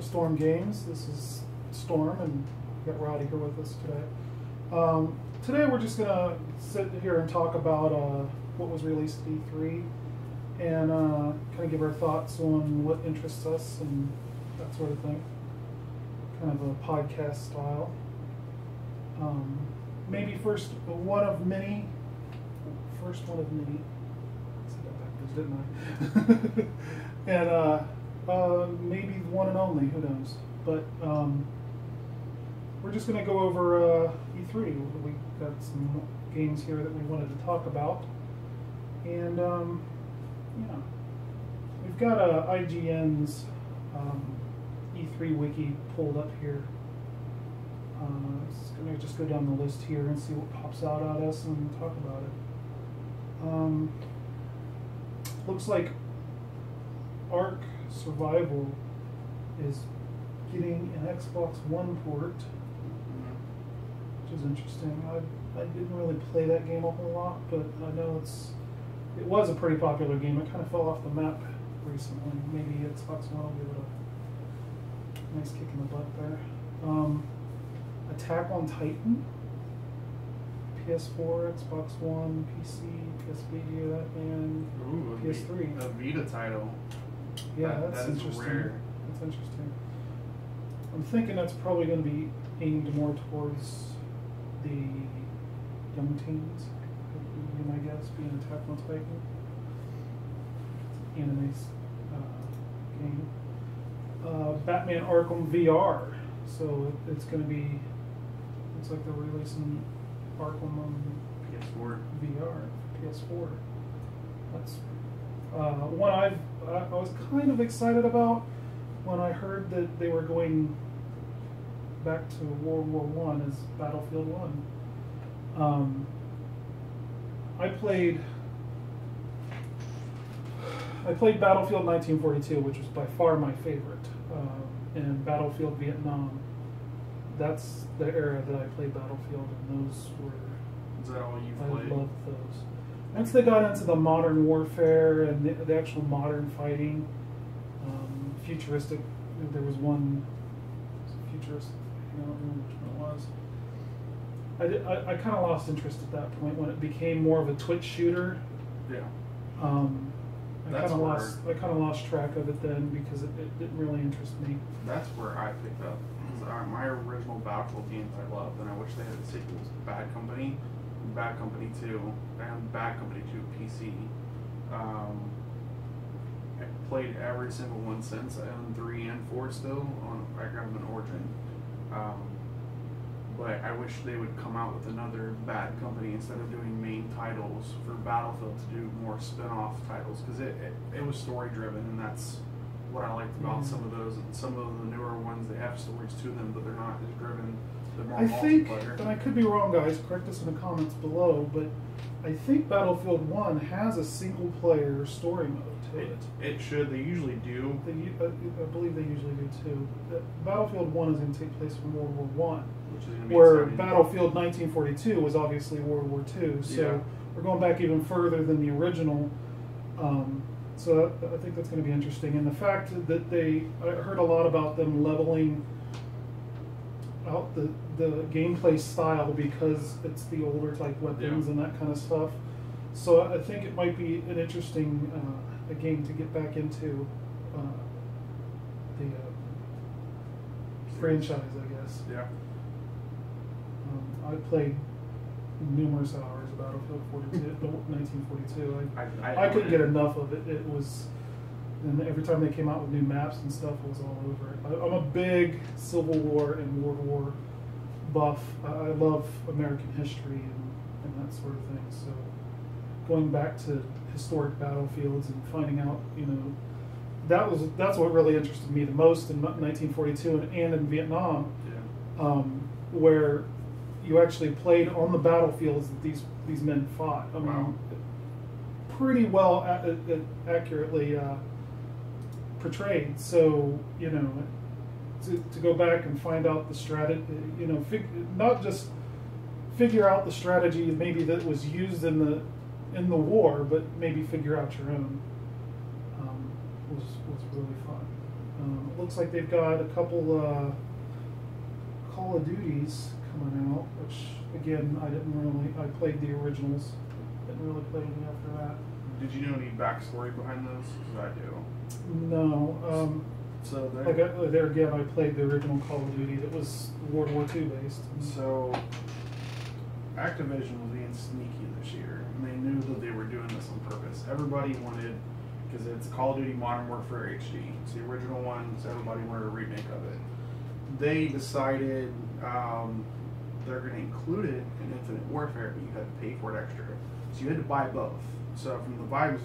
Storm Games. This is Storm, and we've got Rowdy here with us today. Today we're just going to sit here and talk about what was released at E3 and kind of give our thoughts on what interests us and that sort of thing. Kind of a podcast style. Maybe first one of many. First one of many. I said that backwards, didn't I? And maybe the one and only, who knows. But we're just going to go over E3. We got some games here that we wanted to talk about. And, yeah. We've got IGN's E3 wiki pulled up here. Going to just go down the list here and see what pops out at us and talk about it. Looks like Ark Survival is getting an Xbox One port, which is interesting. I didn't really play that game a whole lot, but I know it was a pretty popular game. It kind of fell off the map recently. Maybe Xbox One will give it a nice kick in the butt there. Attack on Titan, PS4, Xbox One, PC, PS Vita, and PS3. A Vita title. Yeah, that's interesting. Rare. That's interesting. I'm thinking that's probably going to be aimed more towards the young teens. Would be my guess, being Attack on Titan. Anime game. Batman Arkham VR. So it's going to be. Looks like they're releasing Arkham on PS4 VR, PS4. That's one I was kind of excited about when I heard that they were going back to World War One as Battlefield 1. I played Battlefield 1942, which was by far my favorite, and Battlefield Vietnam. That's the era that I played Battlefield, and those were. Is that all you played? I loved those. Once they got into the modern warfare and the actual modern fighting, futuristic. There was one futuristic. I don't remember which one it was. I kind of lost interest at that point when it became more of a Twitch shooter. Yeah. I kind of lost track of it then because it didn't really interest me. That's where I picked up. My original Battlefield games I loved, and I wish they had the sequels. Bad Company, Bad Company 2, and Bad Company 2 PC. I played every single one since. I own 3 and 4 still. I grabbed them in Origin. But I wish they would come out with another Bad Company instead of doing main titles for Battlefield to do more spin-off titles, because it was story-driven, and that's what I liked about some of those. And some of the newer ones, they have stories to them, but they're not as driven. They're more multiplayer. And I could be wrong, guys, correct us in the comments below, but I think Battlefield 1 has a single-player story mode to it. It should. They usually do. I believe they usually do, too. Battlefield 1 is going to take place in World War I. Which is going to be where exciting. Battlefield 1942 was obviously World War II, so we're going back even further than the original. So I think that's going to be interesting, and the fact that I heard a lot about them leveling out the gameplay style because it's the older type weapons and that kind of stuff. So I think it might be an interesting a game to get back into the franchise, I guess. Yeah. I played numerous hours of Battlefield 1942. I couldn't get enough of it. It was, and every time they came out with new maps and stuff, it was all over it. I'm a big Civil War and World War buff. I love American history and that sort of thing. So going back to historic battlefields and finding out, that's what really interested me the most in 1942 and in Vietnam, where you actually played on the battlefields that these men fought. I mean, pretty well accurately portrayed. So to go back and find out the strategy, not just figure out the strategy maybe that was used in the war, but maybe figure out your own was really fun. It looks like they've got a couple Call of Duties coming out, which again I played the originals, didn't really play any after that. Did you know any backstory behind those? Because I do. No. So there again, I played the original Call of Duty that was World War II based. So Activision was being sneaky this year, and they knew that they were doing this on purpose. Everybody wanted, because it's Call of Duty Modern Warfare HD. It's the original one, so everybody wanted a remake of it. They decided they're going to include it in Infinite Warfare, but you had to pay for it extra. So you had to buy both. So from the vibes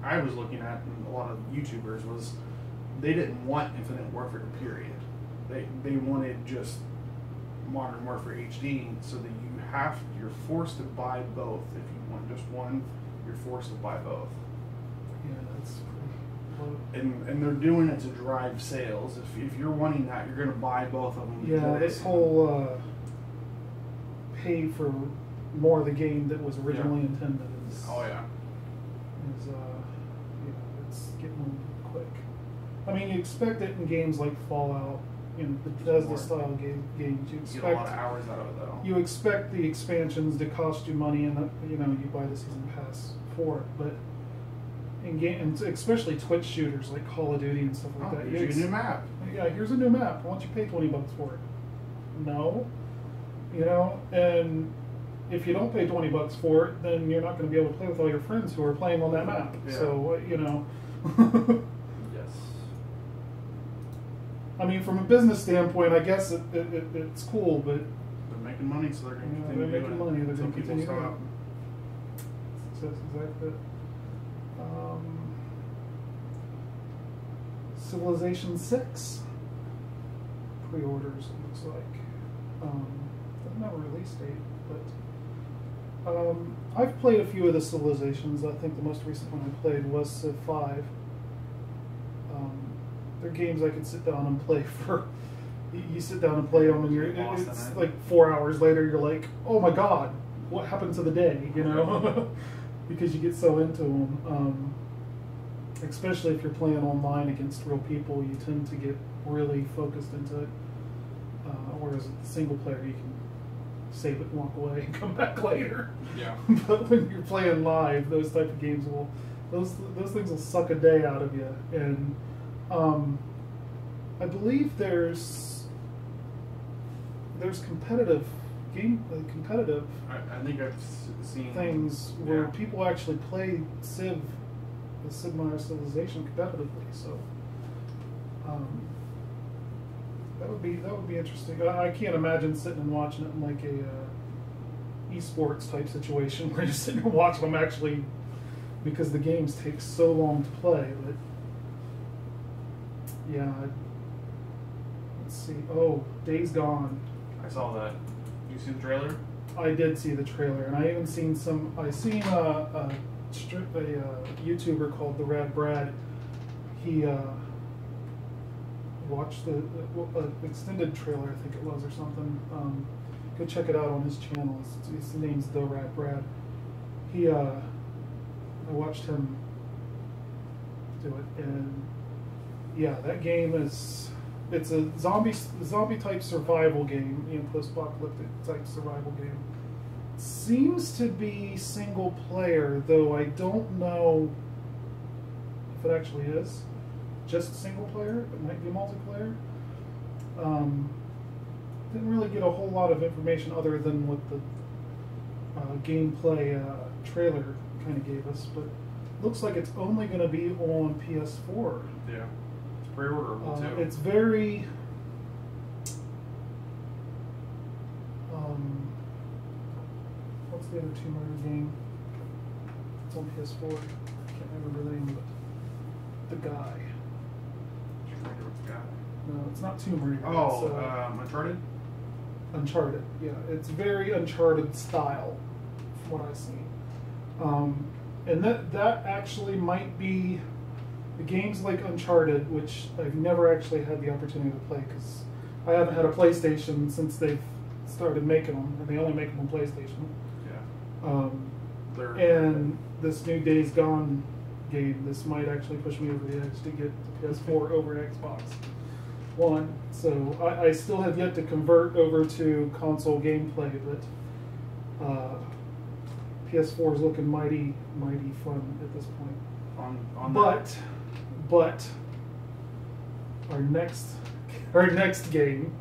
I was looking at, and a lot of YouTubers, was they didn't want Infinite Warfare, period. They wanted just Modern Warfare HD, so that you're forced to buy both. If you want just one, you're forced to buy both. Yeah, that's pretty low. And they're doing it to drive sales. If you're wanting that, you're going to buy both of them. Yeah, this whole pay for more of the game that was originally intended is. Oh yeah. It's getting quick. I mean, you expect it in games like Fallout, Bethesda style games. You expect get a lot of hours out of it though. You expect the expansions to cost you money, and you buy the season pass for it. But in games, especially Twitch shooters like Call of Duty and stuff like that, here's a new map. Yeah, here's a new map. Why don't you pay $20 for it? No, and if you don't pay $20 for it, then you're not going to be able to play with all your friends who are playing on that map. Yeah. So Yes. I mean, from a business standpoint, I guess it's cool, but they're making money, so they're going to continue. They're making money. They're going to continue. Stop. That's exactly it. Civilization 6 pre-orders. It looks like doesn't have a release date, but. I've played a few of the Civilizations. I think the most recent one I played was Civ 5. They're games I could sit down and play for. You sit down and play them, and it's like 4 hours later, you're like, oh my god, what happened to the day? Because you get so into them. Especially if you're playing online against real people, you tend to get really focused into it. Whereas with the single player, you can save it and walk away and come back later. Yeah. But when you're playing live, those type of games those things will suck a day out of you. And I believe there's competitive I think I've seen things where people actually play the Sid Meier's Civilization competitively. So that would be interesting. I can't imagine sitting and watching it in like a esports type situation where you're sitting and watching them actually, because the games take so long to play. But yeah, let's see. Oh, Days Gone. I saw that. Did you see the trailer? I did see the trailer, and I even seen I seen a YouTuber called the Rad Brad. He watched the extended trailer, I think it was, or something. Go check it out on his channel. His name's The Rad Brad. I watched him do it, and yeah, that game it's a zombie type survival game, post-apocalyptic type survival game. Seems to be single player, though I don't know if it actually is just single player. It might be multiplayer. Didn't really get a whole lot of information other than what the gameplay trailer kind of gave us, but looks like it's only going to be on PS4. Yeah, it's pre-orderable too. It's very what's the other Tomb Raider game? It's on PS4. I can't remember the name, but the guy. No, it's not Tomb Raider. Oh, Uncharted? Uncharted, yeah. It's very Uncharted style, from what I've seen. And that actually might be the games like Uncharted, which I've never actually had the opportunity to play because I haven't had a PlayStation since they've started making them, and they only make them on PlayStation. Yeah. And this new Days Gone game. This might actually push me over the edge to get the PS4 over Xbox One. So I still have yet to convert over to console gameplay, but PS4 is looking mighty fun at this point. But our next game,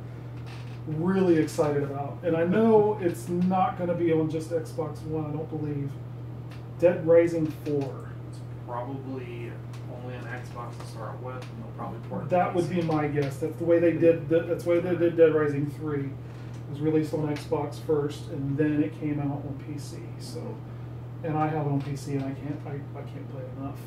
really excited about, and I know it's not going to be on just Xbox One. I don't believe. Dead Rising 4. It's probably only an Xbox to start with, and they'll probably port it. That would be my guess. That's the way they did. That's the way they did Dead Rising 3. It was released on Xbox first, and then it came out on PC. So, and I have it on PC, and I can't play it enough.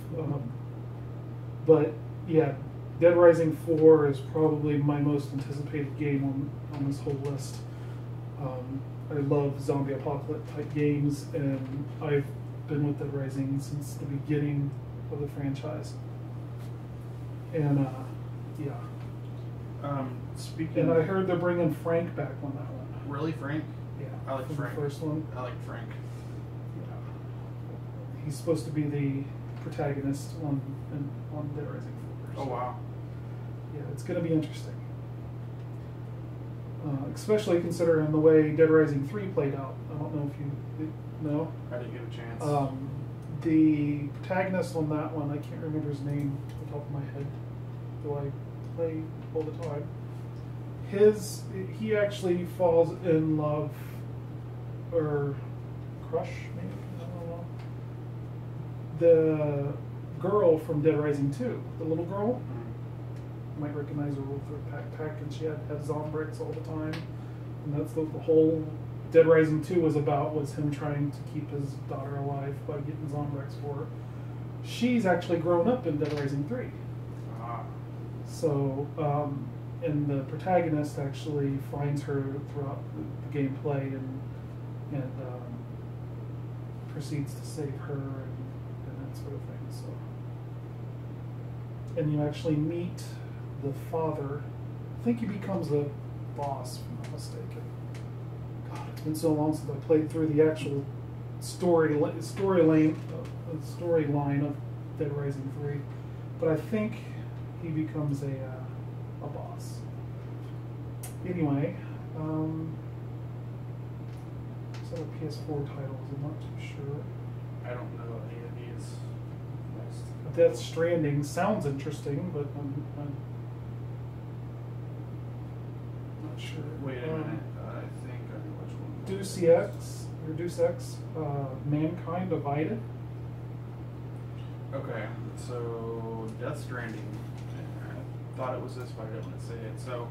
But yeah, Dead Rising 4 is probably my most anticipated game on this whole list. I love zombie apocalypse type games, and I've been with Dead Rising since the beginning of the franchise. And yeah. Speaking. And I heard they're bringing Frank back on that one. Really, Frank? Yeah. I like Frank. The first one. I like Frank. Yeah. He's supposed to be the protagonist on Dead Rising 4. Oh wow. Yeah, it's going to be interesting. Especially considering the way Dead Rising 3 played out. I don't know if you know. I didn't get a chance. The protagonist on that one, I can't remember his name off the top of my head, though I play all the time. He actually falls in love, or crush, maybe? I don't know. The girl from Dead Rising 2, the little girl. You might recognize her with her backpack, and she had Zombrix all the time. And that's the whole Dead Rising 2 was about, was him trying to keep his daughter alive by getting Zombrix for her. She's actually grown up in Dead Rising 3. So, and the protagonist actually finds her throughout the gameplay and proceeds to save her and that sort of thing. So, and you actually meet the father. I think he becomes a boss, if I'm not mistaken. God, it's been so long since I played through the actual storyline of Dead Rising 3, but I think he becomes a boss. Anyway, is that a PS4 title? I'm not too sure. I don't know any of these. Death Stranding sounds interesting, but I'm not sure. Wait a minute. I think I know which one. Deus Ex, Mankind Divided. Okay, so Death Stranding. I thought it was this, but I didn't want to say it. So,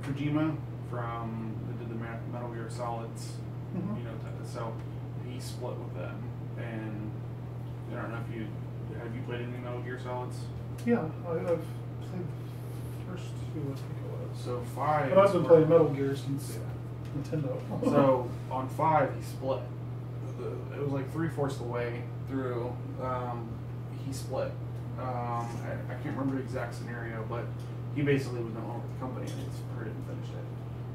Kojima from the Metal Gear Solids, Mm-hmm. you know, so he split with them, and I don't know if have you played any Metal Gear Solids? Yeah, I've played the first two, I think it was. So 5. But I've been playing Metal Gear since Nintendo. So on 5, he split. It was like 3/4 the way through. He split. I can't remember the exact scenario, but he basically was no longer with the company and he's pretty finished it.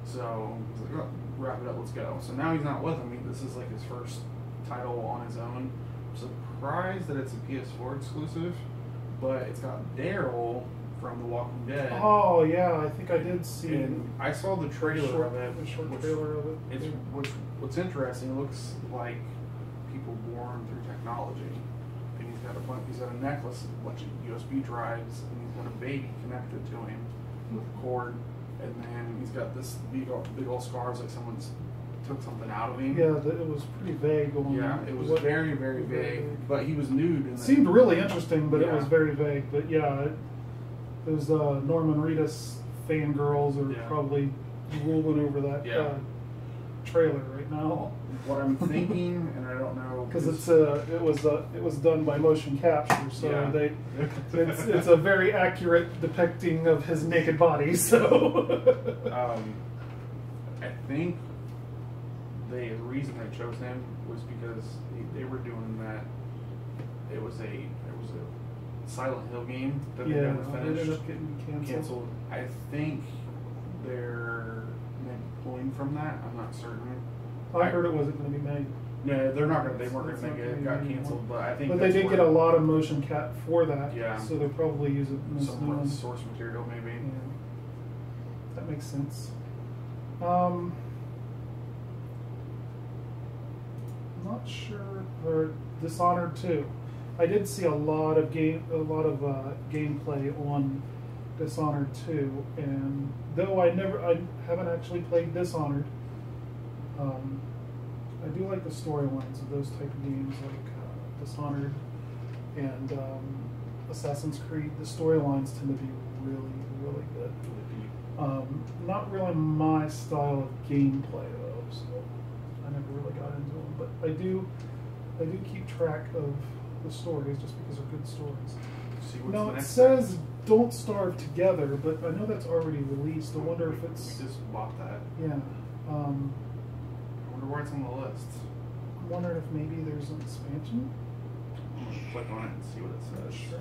So he's like, oh, wrap it up, let's go. So now he's not with them. This is like his first title on his own. I'm surprised that it's a PS4 exclusive, but it's got Daryl from The Walking Dead. Oh yeah, I think I did see. And I saw the trailer of it. The short trailer of it. What's interesting, it looks like people born through technology. And he's got a necklace with a bunch of USB drives, and he's got a baby connected to him with a cord, and then he's got this big old scars like someone's took something out of him. Yeah, it was pretty vague. Yeah, it was very, very vague. But he was nude. It seemed really interesting, but yeah. It was very vague. But yeah, those Norman Reedus fangirls are probably ruling over that trailer right now. What I'm thinking, and I don't know, because it was done by motion capture, so it's a very accurate depicting of his naked body. So I think the reason they chose him was because they were doing that. It was a Silent Hill game that they never finished. It ended up getting canceled. I think they're pulling from that. I'm not certain. I heard it wasn't going to be made. No, they're not gonna. They weren't gonna make it. It got canceled, but I think. But they did get a lot of motion cap for that. Yeah. So they'll probably use it in some source material, maybe. Yeah. That makes sense. Not sure. Or Dishonored 2. I did see a lot of gameplay on Dishonored 2, and though I haven't actually played Dishonored. I do like the storylines of those type of games, like Dishonored and Assassin's Creed. The storylines tend to be really, really good. Not really my style of gameplay though, so I never really got into them. But I do keep track of the stories just because they're good stories. Now it says "Don't Starve Together," but I know that's already released. I wonder if it's. We just bought that. Yeah. I wonder why it's on the list. I'm wondering if maybe there's an expansion. I'm gonna click on it and see what it says. Sure.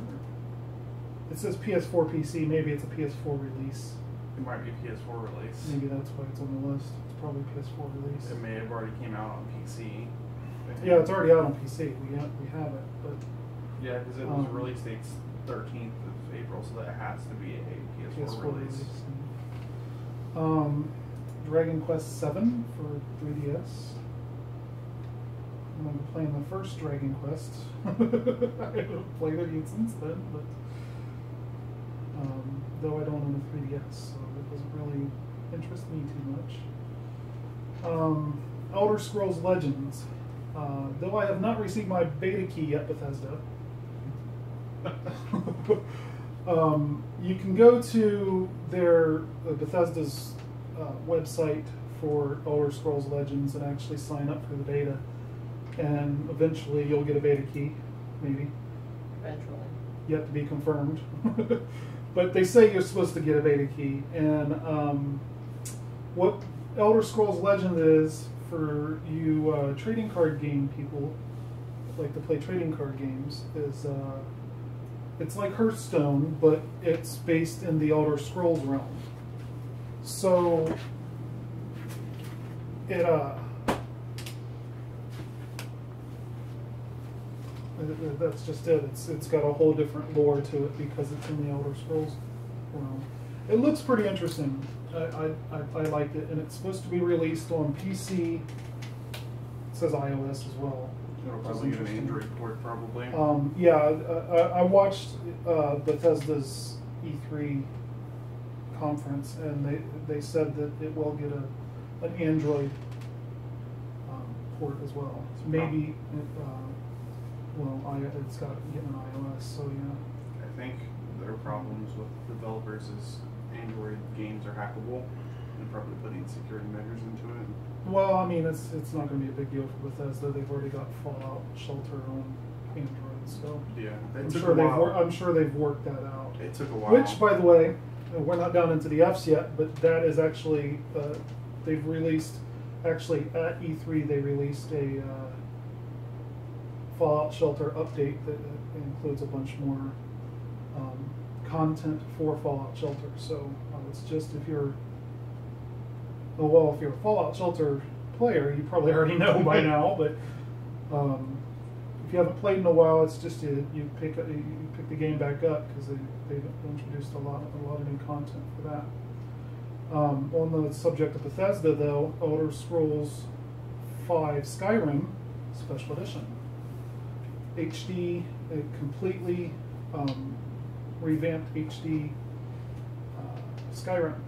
It says PS4 PC. Maybe it's a PS4 release. It might be a PS4 release. Maybe that's why it's on the list. It's probably PS4 release. It may have already came out on PC. Yeah, it's already out on PC. We have it, but yeah, because it was release date's 13th of April, so that has to be a PS4 release. Dragon Quest VII for 3DS. I'm going to be playing the first Dragon Quest. I haven't played it since then, but though I don't own a 3DS, so it doesn't really interest me too much. Elder Scrolls Legends. Though I have not received my beta key yet, Bethesda. You can go to their Bethesda's website for Elder Scrolls Legends and actually sign up for the beta, and eventually you'll get a beta key, maybe. Eventually. Yet to be confirmed. But they say you're supposed to get a beta key, and what Elder Scrolls Legend is for you trading card game people like to play trading card games is it's like Hearthstone, but it's based in the Elder Scrolls realm. So it that's just it. It's got a whole different lore to it because it's in the Elder Scrolls realm. It looks pretty interesting. I liked it, and it's supposed to be released on PC. It says iOS as well. It'll probably get an Android port, probably. Yeah, I watched Bethesda's E3 conference, and they said that it will get an Android port as well. So maybe it's got to get an iOS. So yeah. I think their problems with developers is Android games are hackable, and probably putting security measures into it. Well, I mean, it's not going to be a big deal for Bethesda. They've already got Fallout Shelter on Android, so yeah, I'm sure they've worked that out. It took a while. Which, by the way, we're not down into the Fs yet, but that is actually they've released. Actually, at E3, they released a Fallout Shelter update that includes a bunch more content for Fallout Shelter. So it's just if you're a Fallout Shelter player, you probably already know by now. But if you haven't played in a while, it's just you pick the game back up because they've introduced a lot of new content for that. On the subject of Bethesda, though, Elder Scrolls V Skyrim Special Edition. HD, a completely revamped HD Skyrim.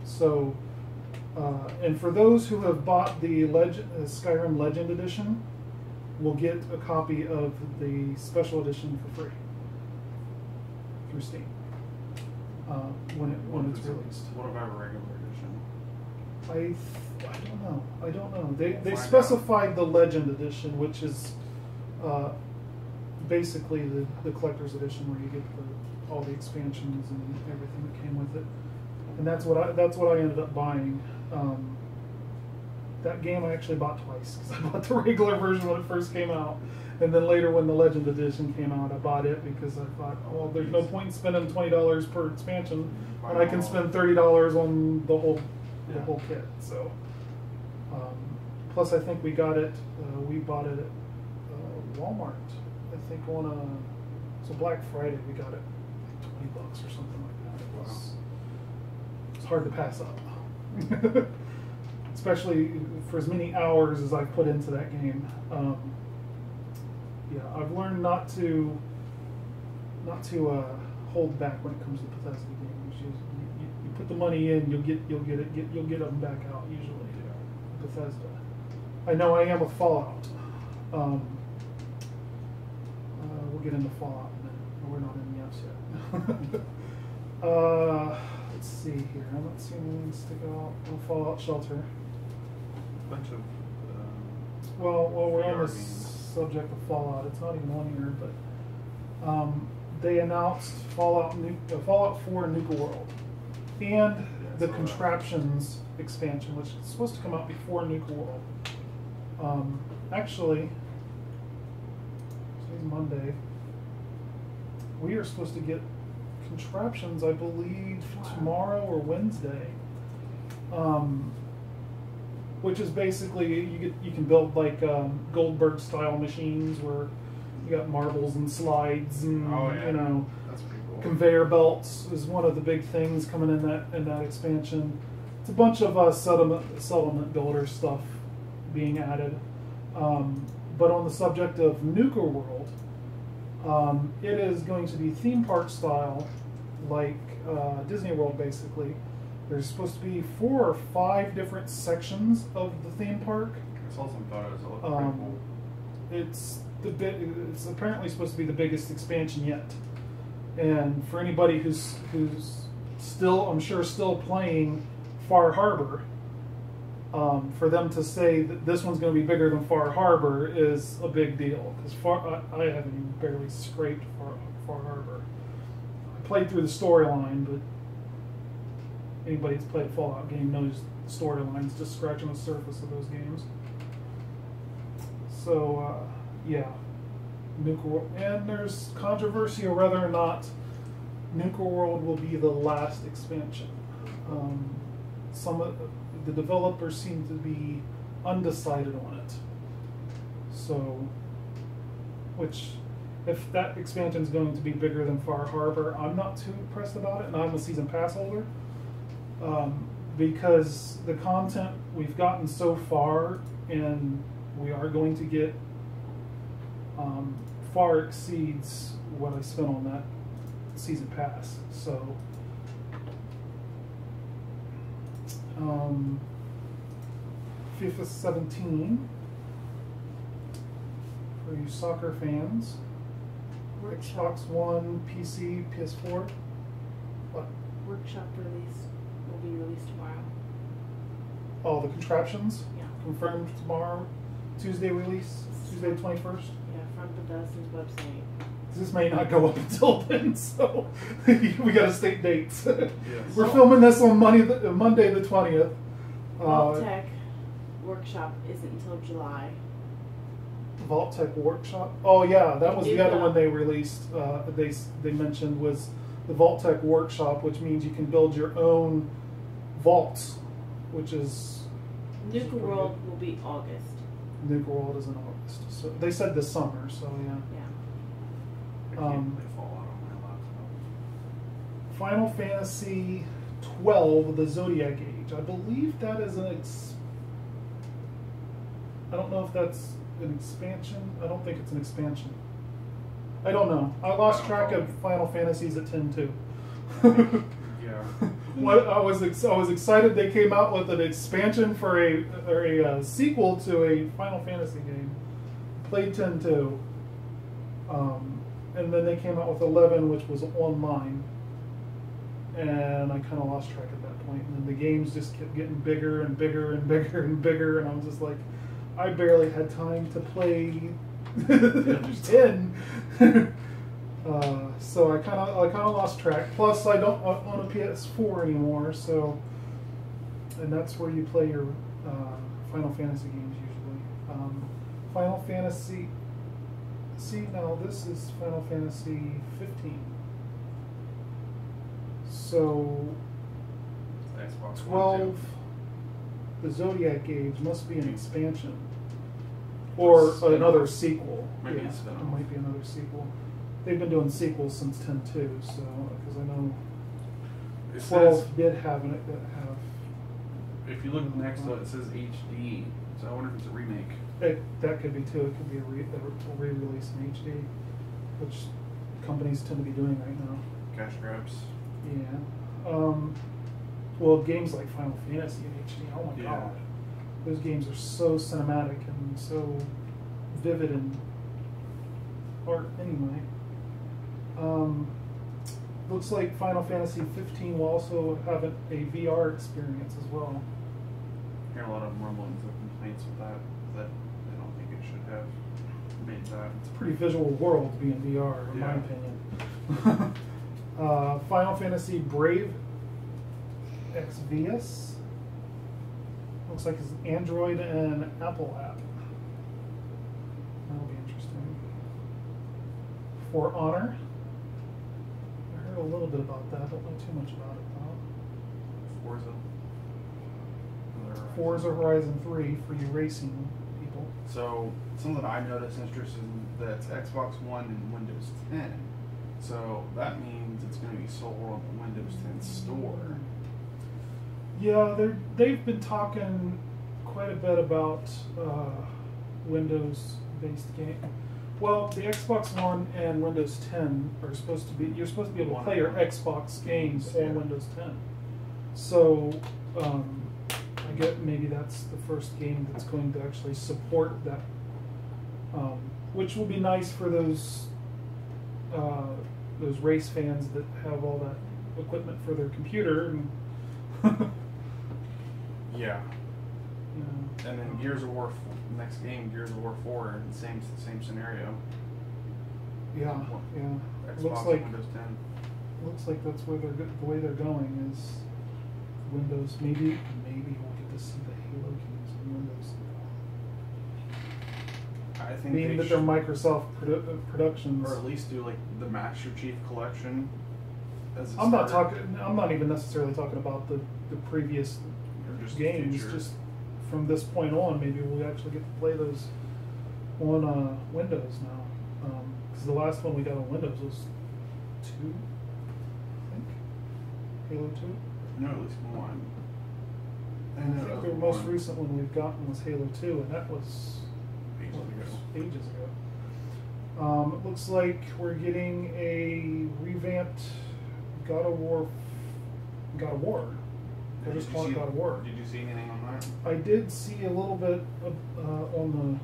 So, and for those who have bought the Skyrim Legend Edition, will get a copy of the Special Edition for free through Steam when it's released. What about a regular edition? I don't know. They specified the Legend Edition, which is basically the collector's edition where you get all the expansions and everything that came with it, and that's what I ended up buying. That game I actually bought twice because I bought the regular version when it first came out, and then later when the Legend Edition came out, I bought it because I thought, well, there's no point in spending $20 per expansion when I can spend $30 on the whole kit. So Plus, I think we got it. We bought it at Walmart. I think on so Black Friday we got it like $20 or something like that. It's hard to pass up, especially for as many hours as I've put into that game. Yeah, I've learned not to hold back when it comes to Bethesda games. You put the money in, you'll get them back out usually. Yeah. Bethesda. I know I am with Fallout. We'll get into Fallout in a minute. We're not in the Fs yet. Let's see here. I'm not seeing anything stick out. Fallout Shelter. Bunch of. Well, we're on the subject of Fallout. It's not even on here, but they announced Fallout 4 Nuka World and the Contraptions expansion, which is supposed to come out before Nuka World. Actually, today's Monday. We are supposed to get Contraptions, I believe, tomorrow or Wednesday. Which is basically you can build like Goldberg style machines where you got marbles and slides and you know, that's pretty cool. Conveyor belts is one of the big things coming in that expansion. It's a bunch of settlement builder stuff being added. But on the subject of Nuka World, it is going to be theme park style, like Disney World basically. There's supposed to be 4 or 5 different sections of the theme park. I saw some photos. It looked pretty cool. It's apparently supposed to be the biggest expansion yet. And for anybody who's still, I'm sure, still playing Far Harbor, for them to say that this one's going to be bigger than Far Harbor is a big deal, because I haven't even barely scraped Far Harbor. I played through the storyline, but anybody who's played a Fallout game knows the storyline's just scratching the surface of those games. So, yeah, Nuka World. And there's controversy over whether or not Nuka World will be the last expansion. Some of the developers seem to be undecided on it. So, which, if that expansion is going to be bigger than Far Harbor, I'm not too impressed about it, and I'm a season pass holder. Because the content we've gotten so far, and we are going to get, far exceeds what I spent on that season pass. So, FIFA 17 for you soccer fans. Xbox One, PC, PS4. What? Workshop release will be released tomorrow. Oh, the Contraptions? Yeah. Confirmed tomorrow. Tuesday release? Tuesday 21st? Yeah, from Bethesda's website. This may not go up until then, so we got to state dates. Yes. We're filming this on Monday the 20th. Vault Tech Workshop isn't until July. Vault Tech Workshop? Oh yeah, that was the other Yeah. one they released. They mentioned was the Vault Tech Workshop, which means you can build your own vaults, which is Nuka World will be August. Nuka World is in August. So they said this summer, so yeah. I can't play Fallout on my laptop. Final Fantasy 12, the Zodiac Age. I believe that is I don't know if that's an expansion. I don't think it's an expansion. I don't know. I lost track of Final Fantasies at 10-2. Yeah. What I was excited they came out with an expansion for a sequel to a Final Fantasy game. Played 10-2. And then they came out with 11, which was online. And I kind of lost track at that point. And then the games just kept getting bigger and bigger and bigger and bigger. And I was just like, I barely had time to play 10. So I kind of lost track. Plus, I don't own a PS4 anymore. So, and that's where you play your Final Fantasy games usually. Final Fantasy. See, now this is Final Fantasy 15. So, Xbox 12. One, the Zodiac games must be an expansion. Or another sequel. Maybe yeah, a spin-off. It might be another sequel. They've been doing sequels since 10.2, so, because I know 12 did have it. If you look next to it, it says HD, so I wonder if it's a remake. That could be too. It could be a re-release in HD, which companies tend to be doing right now. Cash grabs. Yeah. Well, games like Final Fantasy in HD, oh my god. Those games are so cinematic and so vivid in art anyway. Looks like Final Fantasy 15 will also have a VR experience as well. I hear a lot of rumblings of complaints with that they don't think it should have made that. It's a pretty visual world to be in VR, in my opinion. Final Fantasy Brave Exvius. Looks like it's an Android and Apple app. That'll be interesting. For Honor. I heard a little bit about that. Don't know too much about it though. Forza Horizon 3 for you racing people. So something I noticed interesting that's Xbox One and Windows 10. So that means it's going to be sold on the Windows 10 store. Yeah, they've been talking quite a bit about Windows-based game. Well, the Xbox One and Windows 10 are supposed to be. You're supposed to be able to play your Xbox games on Windows 10. So I get maybe that's the first game that's going to actually support that, which will be nice for those race fans that have all that equipment for their computer and. Yeah. And then Gears of War, next game, Gears of War 4, same scenario. Yeah, yeah. Xbox Looks like Windows 10. Looks like that's where the way they're going is Windows. Maybe we'll get to see the Halo games in Windows. I think being that they're Microsoft productions, or at least do like the Master Chief Collection. As I'm not even necessarily talking about the previous games. Just from this point on, maybe we'll actually get to play those on Windows now. Because the last one we got on Windows was 2, I think. Halo 2. No, at least 1. I think the most recent one we've gotten was Halo 2, and that was ages ago. It looks like we're getting a revamped God of War. I just call it God of War. Did you see anything on that? I did see a little bit on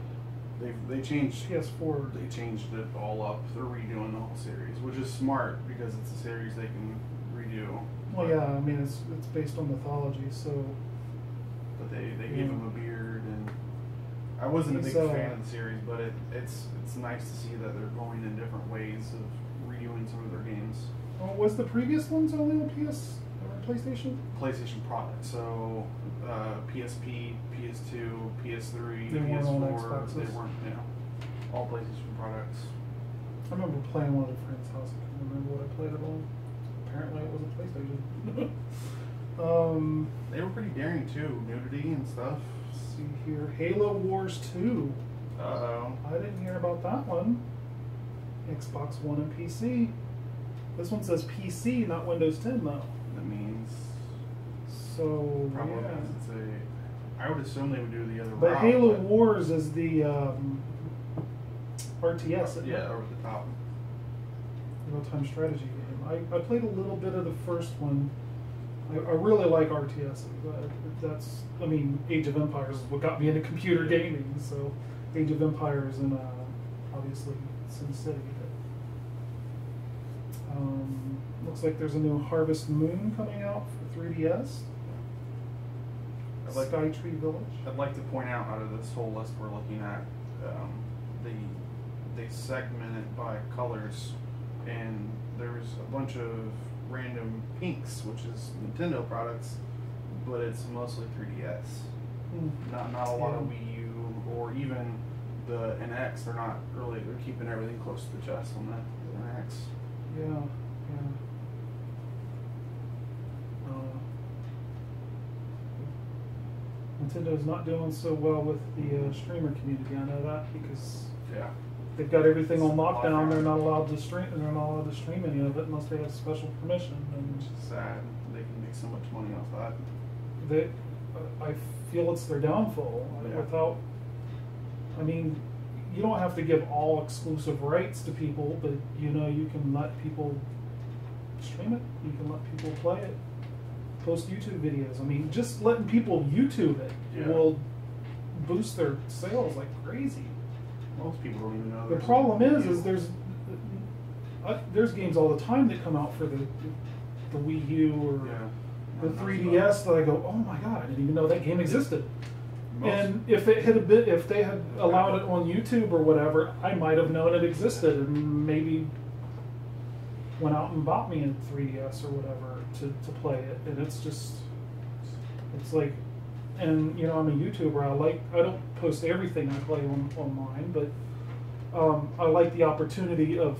the. They changed PS4. They changed it all up. They're redoing the whole series, which is smart because it's a series they can redo. Well, yeah, I mean it's based on mythology, so. But they gave him a beard, and I wasn't a big fan of the series, but it's nice to see that they're going in different ways of redoing some of their games. Was the previous ones only on PlayStation? PlayStation products, so PSP, PS2, PS3, they PS4. Weren't on Xboxes. They weren't, all PlayStation products. I remember playing one at a friend's house. I can't remember what I played it on. Apparently, it was a PlayStation. They were pretty daring too, nudity and stuff. Let's see here, Halo Wars 2. I didn't hear about that one. Xbox One and PC. This one says PC, not Windows 10 though. That means. So probably yeah. Means it's I would assume they would do the other. But Halo Wars is the RTS. Yeah, over the top. Real-time strategy game. I played a little bit of the first one. I really like RTS. Age of Empires is what got me into computer gaming. So, Age of Empires and obviously SimCity. Looks like there's a new Harvest Moon coming out for 3DS. Skytree Village. I'd like to point out of this whole list we're looking at, they segment it by colors, and there's a bunch of random pinks, which is Nintendo products, but it's mostly 3DS. Not a lot of Wii U or even the NX. They're keeping everything close to the chest on the NX. Yeah. Nintendo's not doing so well with the streamer community. I know that because yeah, they've got everything on lockdown. They're not allowed to stream. They're not allowed to stream any of it unless they have special permission. And which is sad. They can make so much money off that. They, I feel it's their downfall. Yeah. Without, I mean, you don't have to give all exclusive rights to people, but you know you can let people stream it. You can let people play it. Post YouTube videos. I mean, just letting people YouTube it will boost their sales like crazy. Most people don't even know. The problem is there's games all the time that come out for the Wii U or the 3DS that I go, oh my god, I didn't even know that game existed. And if it hit if they had allowed it on YouTube or whatever, I might have known it existed and maybe went out and bought me a 3DS or whatever to play it. And it's like, and you know, I'm a YouTuber. I don't post everything I play online, but I like the opportunity of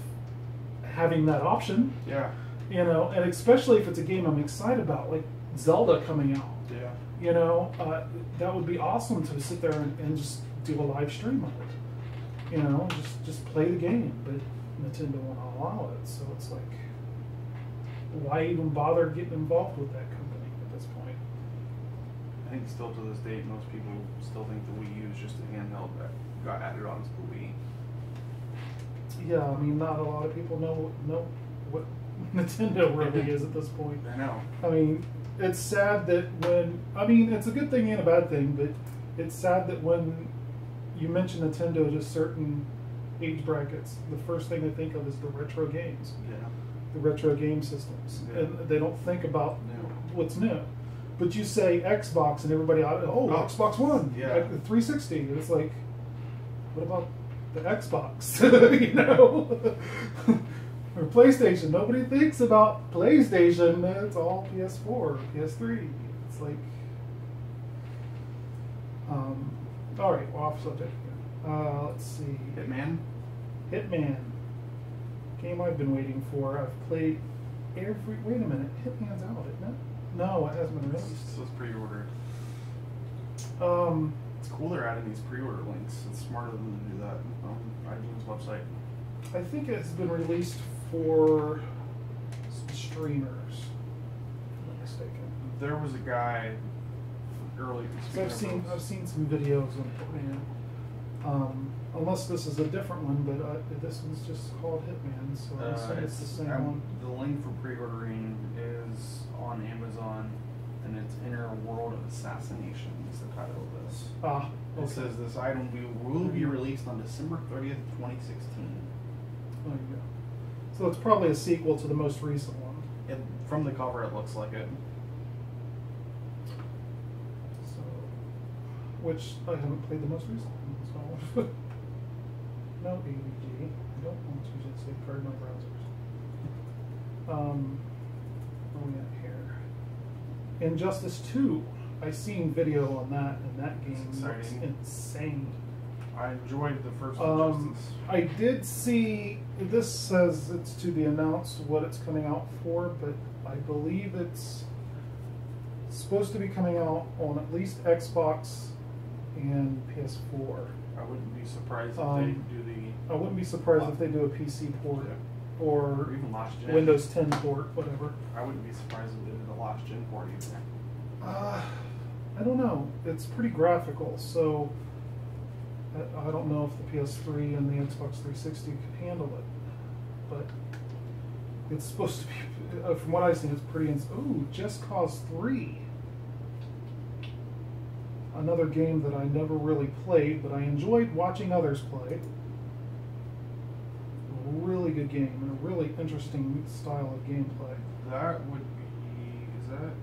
having that option. Yeah. You know, and especially if it's a game I'm excited about, like Zelda coming out. Yeah. You know, that would be awesome to sit there and just do a live stream of it. You know, just play the game, but Nintendo won't allow it. So it's like, why even bother getting involved with that company at this point? I think still to this date, most people still think the Wii U is just a handheld that got added onto the Wii. Yeah, I mean, not a lot of people know what Nintendo really is at this point. I know. I mean, it's sad that it's a good thing and a bad thing, but it's sad that when you mention Nintendo to certain age brackets, the first thing they think of is the retro games. Yeah. The retro game systems. Yeah. And they don't think about what's new. But you say Xbox and everybody, Xbox One, like the 360. And it's like, what about the Xbox? You know? Or PlayStation. Nobody thinks about PlayStation. It's all PS4, PS3. It's like, all right, well, off subject again. Let's see. Hitman. Game I've been waiting for. I've played every. Wait a minute. Hitman's out, isn't it? No, it hasn't been released. So it's pre-ordered. It's cool they're adding these pre-order links. It's smarter of them to do that on iTunes website. I think it's been released for streamers, if I'm not mistaken. There was a guy early. So I've seen some videos on Hitman. Unless this is a different one, but this one's just called Hitman, so I assume it's the same one. The link for pre-ordering is on Amazon, and it's Inner World of Assassination is the title of this. Ah, okay. It says this item will be released on December 30th, 2016. There you go. So it's probably a sequel to the most recent one. From the cover, it looks like it. So, which I haven't played the most recent one, so no AVG. I don't want to just safeguard my browsers. Where are we at here? Injustice 2. I seen video on that, and that game looks insane. I enjoyed the first Injustice. I did see, this says it's to be announced what it's coming out for, but I believe it's supposed to be coming out on at least Xbox and PS4. I wouldn't be surprised if they do the... I wouldn't be surprised if they do a PC port or even last gen. Windows 10 port, whatever. I wouldn't be surprised if they did the last gen port either. I don't know. It's pretty graphical, so I don't know if the PS3 and the Xbox 360 could handle it. But it's supposed to be, from what I've seen, it's pretty... Ooh, Just Cause 3. Another game that I never really played, but I enjoyed watching others play. A really good game and a really interesting style of gameplay. That would be... is that...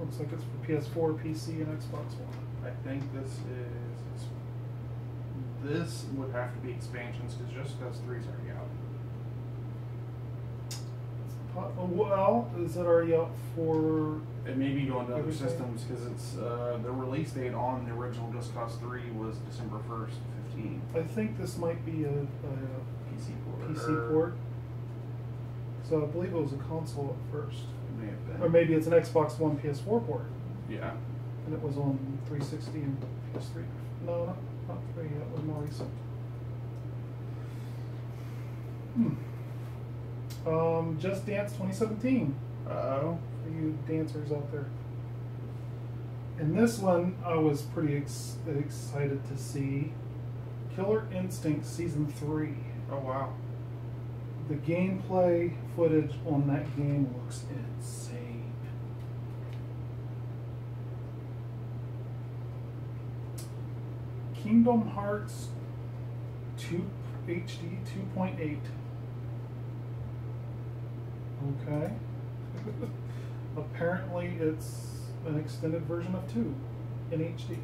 Looks like it's for PS4, PC, and Xbox One. I think this is... This would have to be expansions, because Just Cause 3 is already out. Well, is it already out for... It may be going to other systems, because it's the release date on the original Just Cause 3 was December 1st, 15. I think this might be a PC port. PC port. So I believe it was a console at first. It may have been. Or maybe it's an Xbox One PS4 port. Yeah. and it was on 360 and PS3. No, not 3. That was more recent. Just Dance 2017. Uh-oh. For you dancers out there. And this one I was pretty excited to see. Killer Instinct Season 3. Oh, wow. The gameplay footage on that game looks insane. Kingdom Hearts 2 HD 2.8. Okay. Apparently it's an extended version of 2 in HD.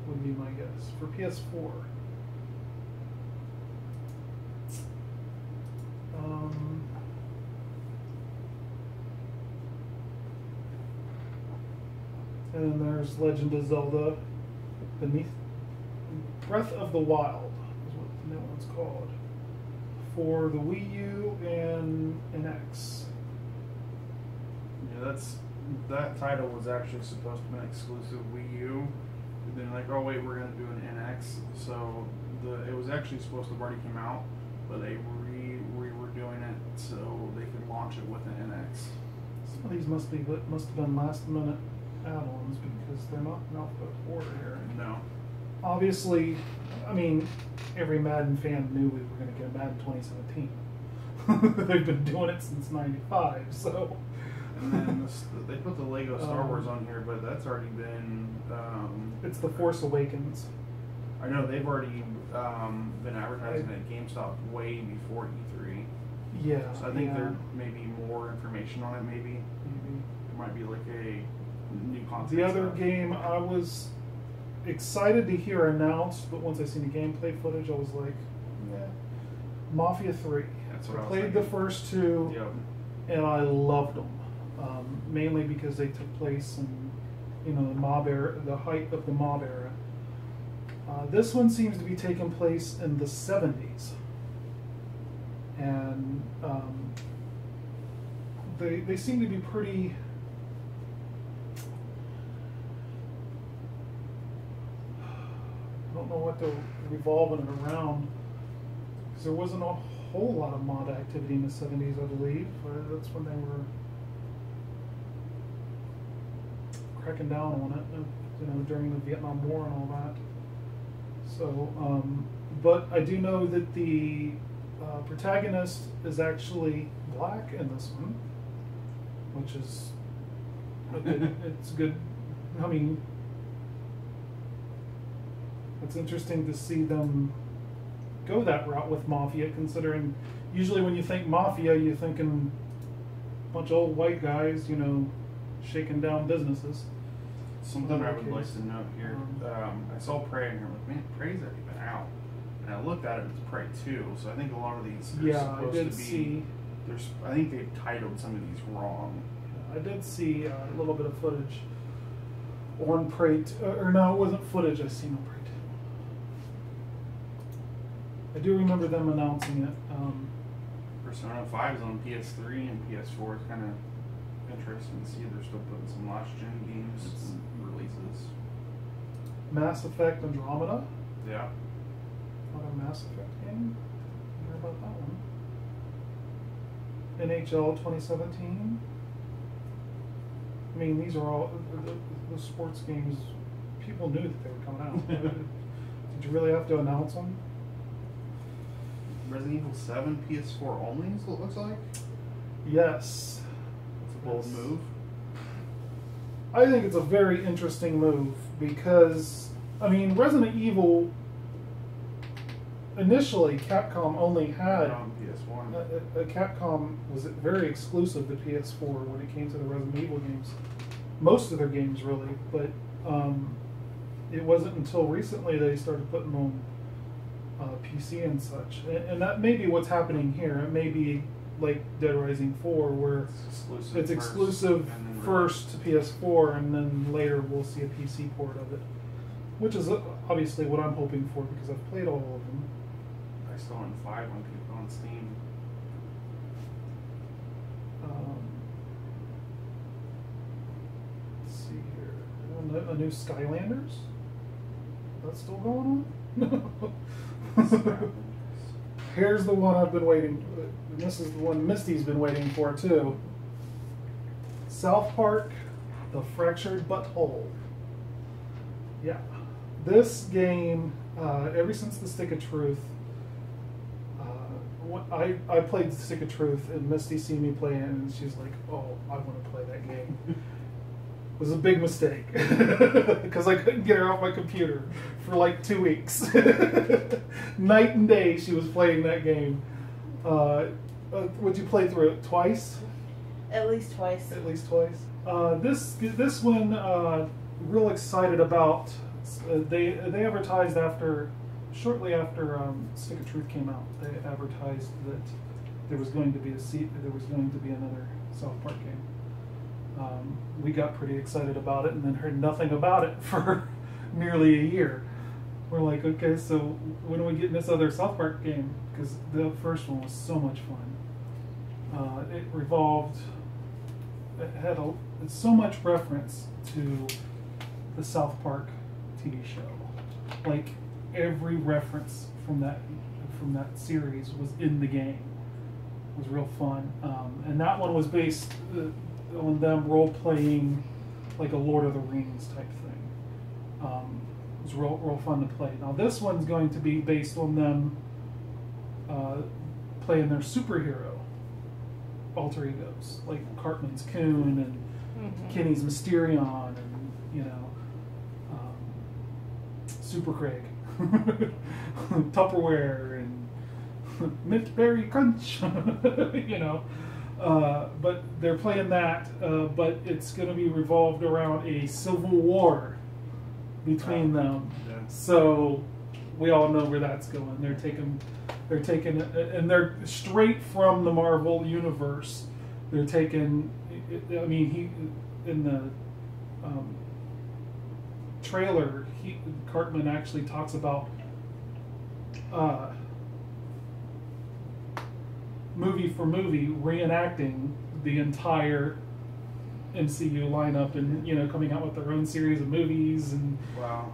Would be my guess. For PS4. And then there's Legend of Zelda Breath of the Wild is what the new one's called. For the Wii U and NX. Yeah, that title was actually supposed to be an exclusive Wii U. And then like, oh wait, we're gonna do an NX. So it was actually supposed to have already came out, but they were doing it so they could launch it with an NX. Some of these must have been last minute add-ons because they're not in alphabetical order here. No. Obviously, I mean, every Madden fan knew we were going to get a Madden 2017. They've been doing it since '95, so. And then they put the Lego Star Wars on here, but that's already been. It's The Force Awakens. I know they've already been advertising at GameStop way before E3. Yeah. So I think there may be more information on it. Maybe it might be like a new concept. The other game I was excited to hear announced, but once I seen the gameplay footage, I was like, yeah. Mafia 3. That's what I was played thinking. the first two, Yep. and I loved them. Mainly because they took place in, the mob era, the height of the mob era. This one seems to be taking place in the 70s, and they seem to be pretty. I don't know what they're revolving it around, because there wasn't a whole lot of mob activity in the 70s, I believe. That's when they were cracking down on it, during the Vietnam War and all that. So, but I do know that the protagonist is actually black in this one, which is it's good. I mean, it's interesting to see them go that route with Mafia, considering usually when you think Mafia, you're thinking a bunch of old white guys, shaking down businesses. Something I would like to note here. I saw Prey and I'm like, man, Prey's already been out. And I looked at it, it's Prey 2, so I think a lot of these are supposed to be. See. I think they've titled some of these wrong. I did see a little bit of footage on Prey 2, or no, it wasn't footage I seen on Prey 2. I do remember them announcing it. Persona 5 is on PS3 and PS4. It's kind of interesting to see they're still putting some last gen games and releases. Mass Effect Andromeda. Yeah. Another Mass Effect game. Hear about that one. NHL 2017. I mean, these are all the sports games. People knew that they were coming out. Did you really have to announce them? Resident Evil 7 PS4 only, is what it looks like? Yes. It's a bold move. I think it's a very interesting move because, I mean, Resident Evil, initially Capcom only had on PS1. Capcom was very exclusive to PS4 when it came to the Resident Evil games. Most of their games, really, but it wasn't until recently they started putting them on PC and such. And that may be what's happening here. It may be like Dead Rising 4, where it's exclusive first to PS4, and then later we'll see a PC port of it, which is obviously what I'm hoping for because I've played all of them. I still own 5 on Steam. Let's see here. a new Skylanders. That's still going on. Here's the one I've been waiting. This is the one Misty's been waiting for too. South Park: The Fractured Butthole. Yeah, this game. Ever since the Stick of Truth. I played Stick of Truth, and Misty seen me play it, and she's like, "Oh, I want to play that game." It was a big mistake because I couldn't get her off my computer for like 2 weeks. Night and day, she was playing that game. Would you play through it twice? At least twice. At least twice. This one, real excited about. They advertised shortly after Stick of Truth came out. They advertised that there was going to be another South Park game. We got pretty excited about it, and then heard nothing about it for nearly a year. We're like, okay, so when are we getting this other South Park game? Because the first one was so much fun. It had so much reference to the South Park TV show. Like every reference from that series was in the game. It was real fun, and that one was based on them role playing like a Lord of the Rings type thing. It was real fun to play. Now this one's going to be based on them playing their superhero alter egos, like Cartman's Coon and Kenny's Mysterion, and Super Craig, Tupperware, and Mint Berry Crunch, but they're playing that, but it's going to be revolved around a civil war between them. Yeah. So we all know where that's going. They're taking, and they're straight from the Marvel universe. They're taking, in the trailer, Cartman actually talks about movie for movie reenacting the entire MCU lineup, and coming out with their own series of movies, and wow.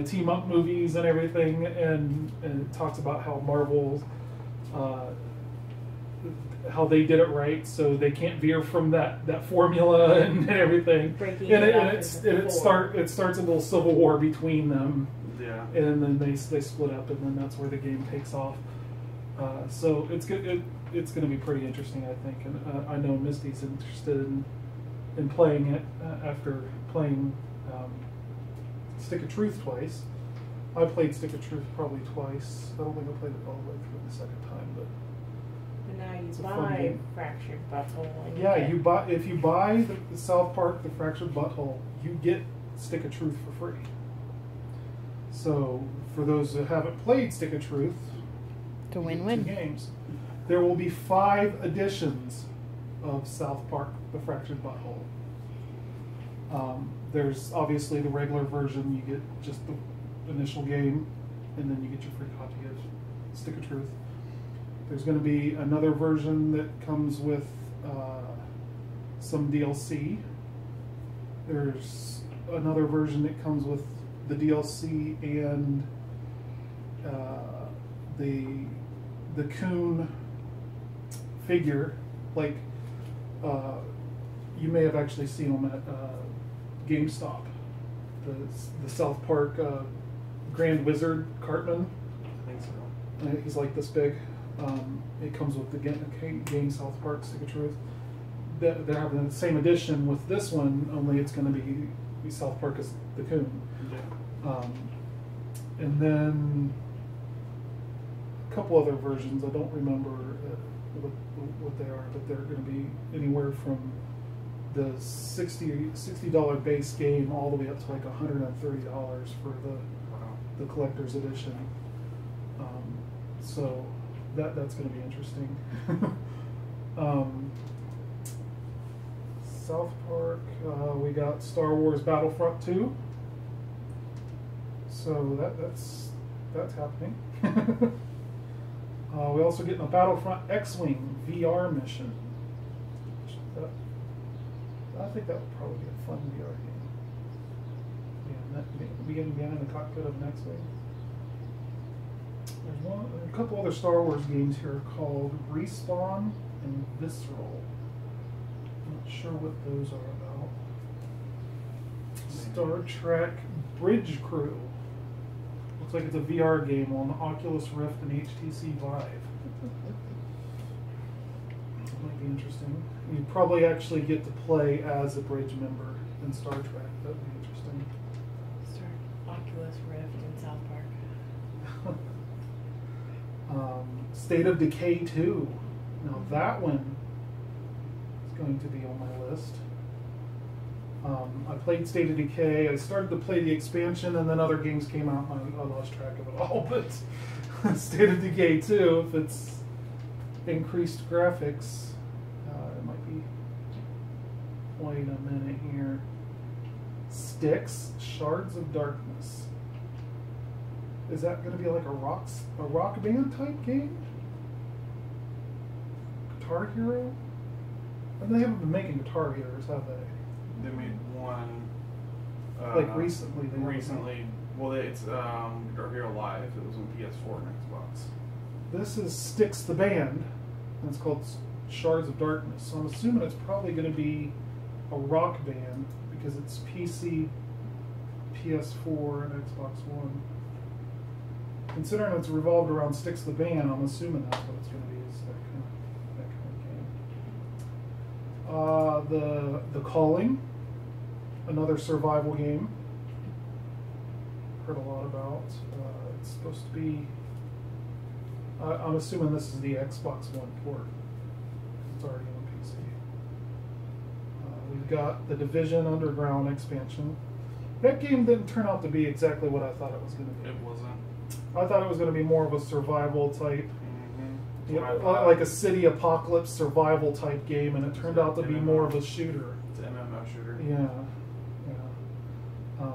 Team up movies and everything, and it talks about how Marvel how they did it right, so they can't veer from that formula and everything. It starts a little civil war between them. Yeah. And then they split up, and then that's where the game takes off. So it's good. It's going to be pretty interesting, I think. And I know Misty's interested in playing it after playing Stick of Truth twice. I played Stick of Truth probably twice. I don't think I played it all the way through the second time, but. Now you buy Fractured Butthole. Yeah, if you buy the South Park: The Fractured Butthole, you get Stick of Truth for free. So for those that haven't played Stick of Truth, to win-win games, there will be 5 editions of South Park: The Fractured Butthole. There's obviously the regular version. You get just the initial game, and then you get your free copy of Stick of Truth. There's going to be another version that comes with some DLC. There's another version that comes with the DLC and the Coon figure. Like you may have actually seen them at GameStop. The South Park Grand Wizard Cartman. I think so. He's like this big. It comes with the game South Park Stick of Truth. They're having the same edition with this one, only it's going to be South Park as the Coon. Yeah. And then a couple other versions. I don't remember what they are, but they're going to be anywhere from the $60 base game all the way up to like $130 for the collector's edition. So. That's going to be interesting. South Park, we got Star Wars Battlefront 2. So that's happening. We also get a Battlefront X-Wing VR mission. I think that would probably be a fun VR game. getting behind the cockpit of an X-Wing. There's a couple other Star Wars games here called Respawn and Visceral. I'm not sure what those are about. Star Trek Bridge Crew. Looks like it's a VR game on the Oculus Rift and HTC Vive. That might be interesting. You probably actually get to play as a bridge member in Star Trek. That would be interesting. Oculus Rift in South Park. State of Decay 2. Now that one is going to be on my list. I played State of Decay. I started to play the expansion, and then other games came out, and I lost track of it all. But State of Decay 2, if it's increased graphics, it might be. Wait a minute here. Styx, Shards of Darkness. Is that going to be like a rock band type game? Guitar Hero? And they haven't been making Guitar Heroes, have they? They made one. Like recently. Well, it's Guitar Hero Live. It was on PS4 and Xbox. This is Styx the band, and it's called Shards of Darkness. So I'm assuming it's probably going to be a rock band because it's PC, PS4, and Xbox One. Considering it's revolved around Styx the band, I'm assuming that's what it's going to be. Is that kind of game. The Calling, another survival game. Heard a lot about. It's supposed to be. I'm assuming this is the Xbox One port. It's already on PC. We've got the Division Underground expansion. That game didn't turn out to be exactly what I thought it was going to be. It wasn't. I thought it was going to be more of a survival type, Mm-hmm. you know, like a city apocalypse survival type game, and it turned out to be more of a shooter. It's an MMO shooter. Yeah, yeah.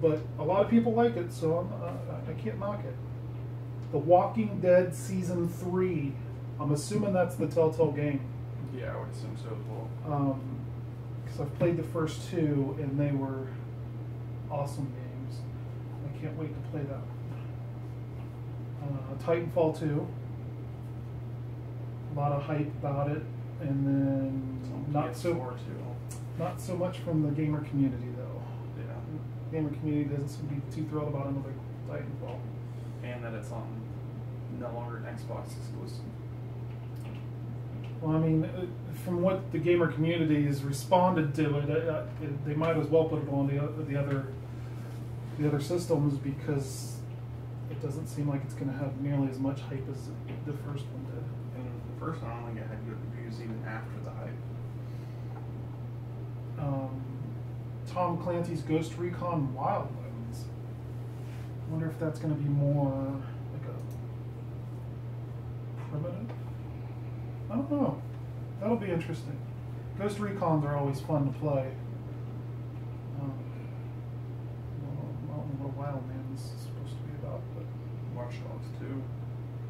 But a lot of people like it, so I can't knock it. The Walking Dead Season 3. I'm assuming that's the Telltale game. Yeah, I would assume so as well. Because I've played the first two, and they were awesome games. I can't wait to play that. Titanfall 2. A lot of hype about it, and then not so much from the gamer community though. Yeah. The gamer community doesn't seem to be too thrilled about another Titanfall. And that it's no longer an Xbox exclusive. Well, I mean, from what the gamer community has responded to it, they might as well put it on the other systems because it doesn't seem like it's going to have nearly as much hype as the first one did. And the first one, I don't think it had good reviews even after the hype. Tom Clancy's Ghost Recon Wildlands. I wonder if that's going to be more like a primitive? I don't know. That'll be interesting. Ghost Recons are always fun to play. I don't know what Wildlands is supposed to be about, but Watch Dogs 2.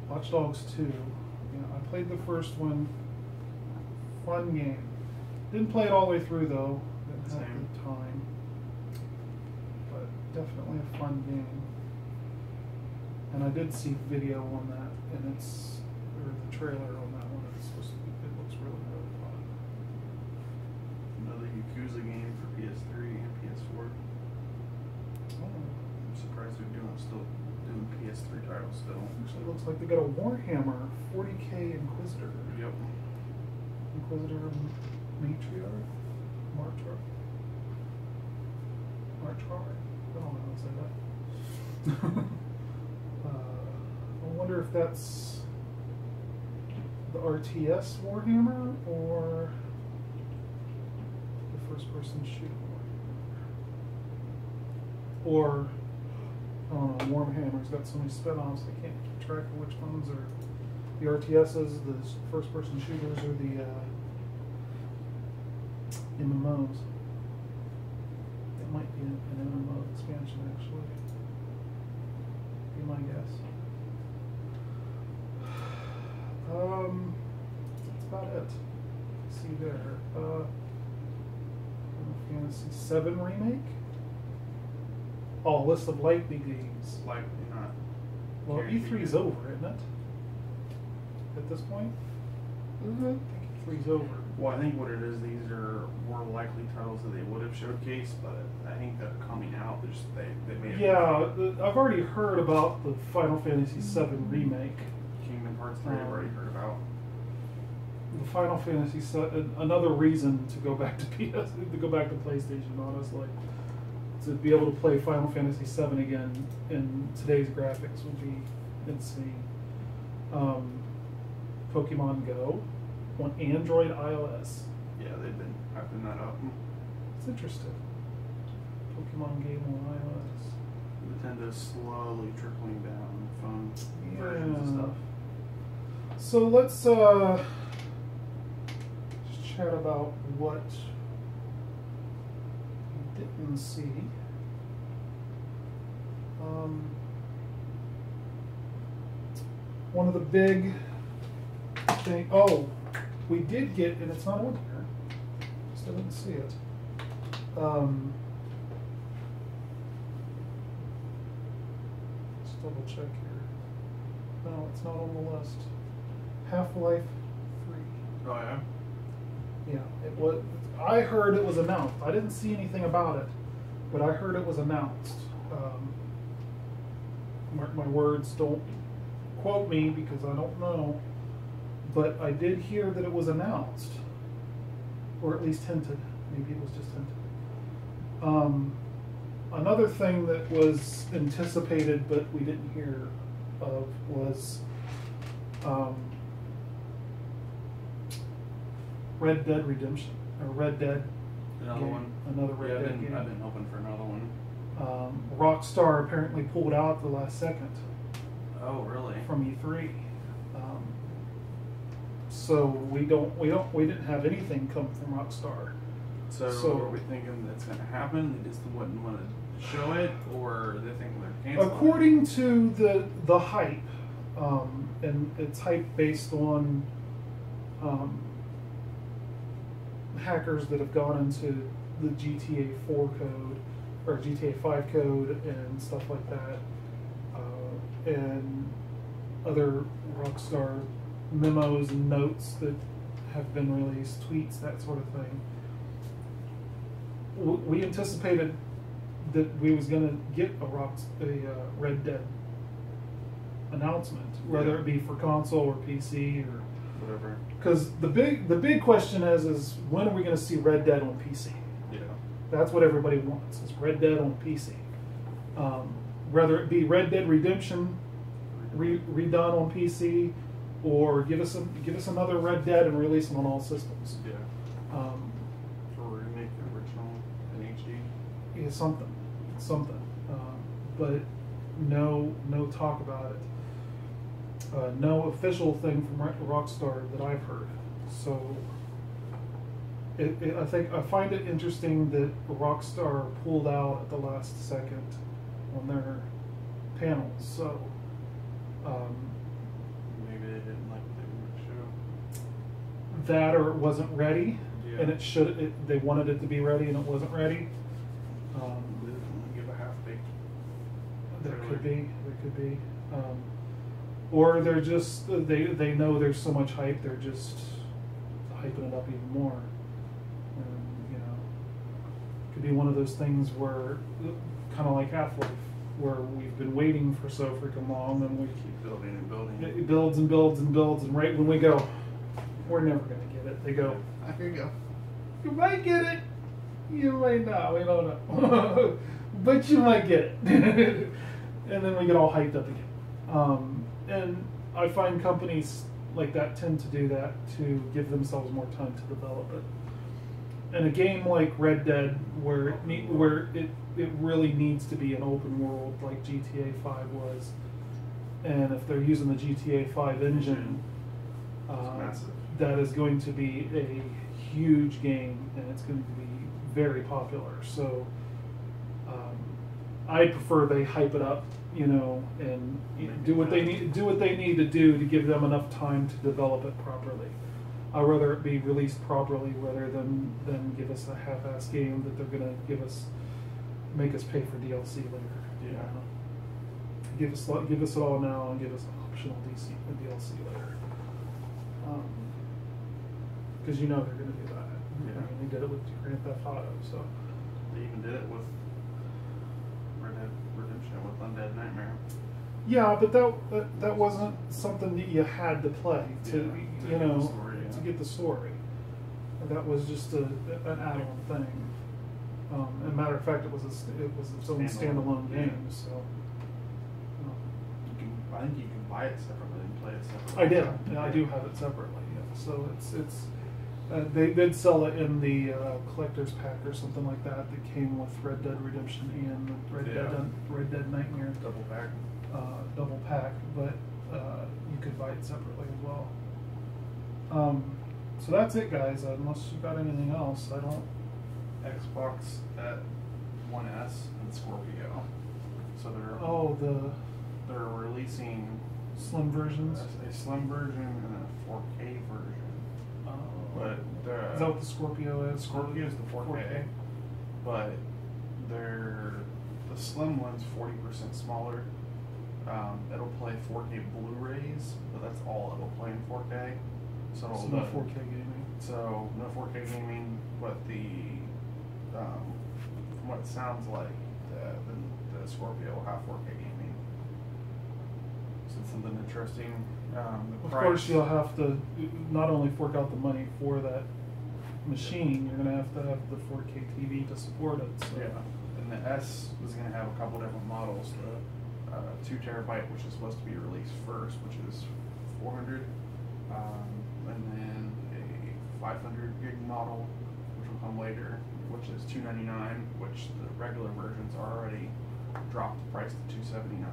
Watch Dogs 2. Yeah, I played the first one. Fun game. Didn't play it all the way through though. Didn't have the time. But definitely a fun game. And I did see video on that, and the trailer on that one. It's supposed to be. It looks really, really fun. Another Yakuza game for PS3 and PS4. Oh. I'm surprised they're still doing PS3 titles still. Actually, looks like they got a Warhammer 40K Inquisitor. Yep. Inquisitor Matriarch? Martar? I don't know how to say that. I wonder if that's the RTS Warhammer or the first person shooter Warhammer. Or, I don't know, Warhammer's got so many spin-offs I can't keep track of which ones are the RTSs, the first person shooters, or the MMOs. It might be an MMO expansion actually. Be my guess. That's about it. See there. Final Fantasy VII Remake. Oh, a list of likely games. Likely not. Well, E3's over, isn't it? At this point? Mm-hmm. I think E3's over. Well, I think what it is, these are more likely titles that they would have showcased, but I think they're coming out. They're just, they may have. Yeah, I've already heard about the Final Fantasy VII remake. Kingdom Hearts 3 I've already heard about. The Final Fantasy VII, another reason to go back to to go back to PlayStation, honestly. To be able to play Final Fantasy VII again in today's graphics would be insane. Pokemon Go on Android, iOS. Yeah, they've been hyping that up. It's interesting. Pokemon game on iOS. Nintendo's slowly trickling down phone versions of stuff. So let's just chat about what we didn't see. One of the big things. Oh, we did get, and it's not on here. Just didn't see it. Let's double check here. No, it's not on the list. Half-Life 3. Oh yeah. Yeah, it was. I heard it was announced. I didn't see anything about it, but I heard it was announced. Mark my words, don't quote me because I don't know, but I did hear that it was announced, or at least hinted. Maybe it was just hinted. Another thing that was anticipated but we didn't hear of was Red Dead Redemption, or Red Dead. Another game. one. Another Red Dead game. I've been hoping for another one. Rockstar apparently pulled out at the last second. Oh, really? From E3. So we didn't have anything come from Rockstar. So are we thinking that's going to happen? They just wouldn't want to show it, or they think they're canceling? According to the hype, and it's hype based on hackers that have gone into the GTA 4 code or GTA 5 code and stuff like that, and other Rockstar memos and notes that have been released, tweets, that sort of thing. We anticipated that we was going to get a Red Dead announcement, whether it be for console or PC or whatever. Because the big question is when are we going to see Red Dead on PC? Yeah, that's what everybody wants, is Red Dead on PC. Whether it be Red Dead Redemption redone on PC, or give us another Red Dead and release them on all systems. Yeah. Or remake the original in HD. Yeah, something. But no talk about it. No official thing from Rockstar that I've heard. So I find it interesting that Rockstar pulled out at the last second on their panels. So maybe they didn't like what they were going to show. That, or it wasn't ready, Yeah. and they wanted it to be ready and it wasn't ready. They didn't give a half-baked. There could be. Or they're just, they know there's so much hype, they're just hyping it up even more. Could be one of those things where, kind of like Half-Life, where we've been waiting for so freaking long, and we keep building and building. It builds and builds and builds, and right when we go, we're never going to get it, they go, Here you go. You might get it, you might not, we don't know. But you might get it. And then we get all hyped up again. And I find companies like that tend to do that to give themselves more time to develop it. And a game like Red Dead, where it really needs to be an open world like GTA 5 was, and if they're using the GTA 5 engine, that is going to be a huge game, and it's going to be very popular. So I prefer they hype it up, and do what they need to do to give them enough time to develop it properly. I'd rather it be released properly rather than give us a half-ass game that they're going to give us make us pay for DLC later. Yeah. Give us it all now and give us optional DLC later. Because you know they're going to do that. Yeah. I mean, they did it with Grand Theft Auto, so. They even did it with Red Dead Redemption with Undead Nightmare. Yeah, but that wasn't something that you had to play to get the story. That was just an add-on thing. As a matter of fact, it was its own standalone game. So I think you can buy it separately and play it separately. I did. Yeah, I do have it separately. Yeah. So it's they did sell it in the collector's pack or something like that came with Red Dead Redemption and Red Dead Nightmare double pack, but you could buy it separately as well. So that's it, guys. Unless you got anything else, I don't. Xbox at One S and Scorpio. So they're releasing slim versions. A slim version and a 4K version. But is that what the Scorpio is? Scorpio is the 4K. But the slim one's 40% smaller. It'll play 4K Blu-rays, but that's all it'll play in 4K. So no 4K gaming. So no 4K gaming, but from what it sounds like, the Scorpio will have 4K gaming. So it's something interesting. Of course, you'll have to not only fork out the money for that machine, you're going to have the 4K TV to support it. So. Yeah, and the S is going to have a couple different models. The 2 terabyte, which is supposed to be released first, which is 400, and then a 500 gig model, which will come later, which is $299, which the regular versions are already dropped the price to $279.